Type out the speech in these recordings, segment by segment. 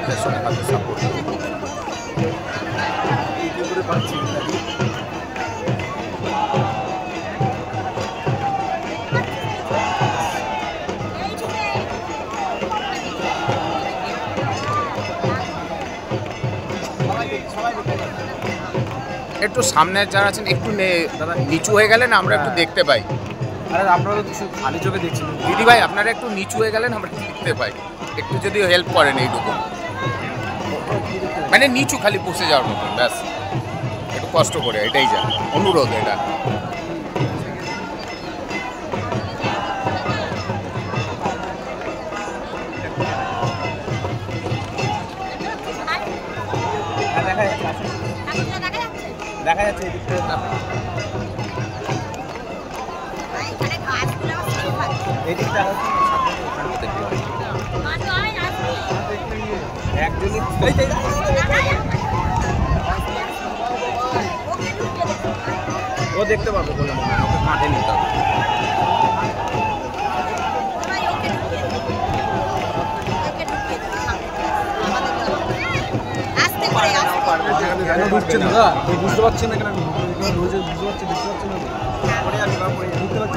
পেছনে হাতে সাপোর্ট একটু সামনে যারা আছেন একটু নিচু হয়ে গেলেন আমরা একটু দেখতে পাই। আরে আপনারা তো খালি চোখে দেখছেন দিদি ভাই আপনারা একটু নিচু হয়ে গেলেন আমরা দেখতে পাই, একটু যদি হেল্প করেন এইটুকু, মানে নিচু খালি বসে যাওয়ার মতো ব্যাস, একটু কষ্ট করে, এটাই যা অনুরোধ এটা। দেখা যাচ্ছে এদিকটা ও দেখতে পাবে বলে মনে হয়, ওকে মাঠে নিতে হবে। বুঝতে পারছেন না কেন? বুঝতে পারছেন না, বুঝতে পারছেন না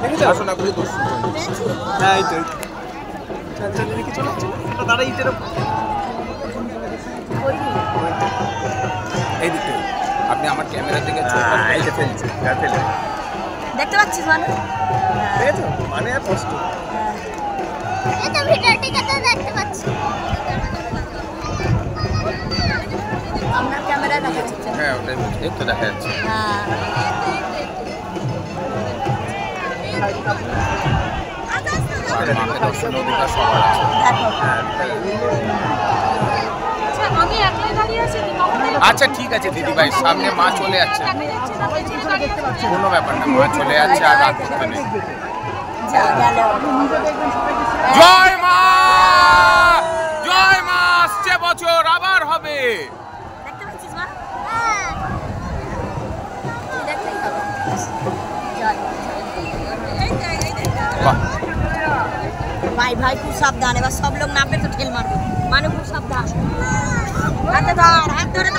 মানুষের আসনা করে দোষ। হ্যাঁ এই তো তারা ইটের এই দিকটা আপনি আমার ক্যামেরা থেকে দেখতে পাচ্ছিস মানে মানে কষ্ট এটা ভিডিওটি কত দেখতে পাচ্ছি আমরা ক্যামেরা দেখা যাচ্ছে। হ্যাঁ ওটাই এই তো দেখা যাচ্ছে। মাকে দর্শন অধিকার সবার আছে। আচ্ছা ঠিক আছে দিদি ভাই, সামনে মা চলে যাচ্ছে, কোনো ব্যাপার না, মা চলে যাচ্ছে আর রাত করতে নেই। জয় মা, জয় মা, আসছে বছর আবার হবে। भाई भाई खूब सावधान है, बस सब लोग नापे तो ठेल मारो, मानो खूब सावधान। हाथ धर, हाथ धरे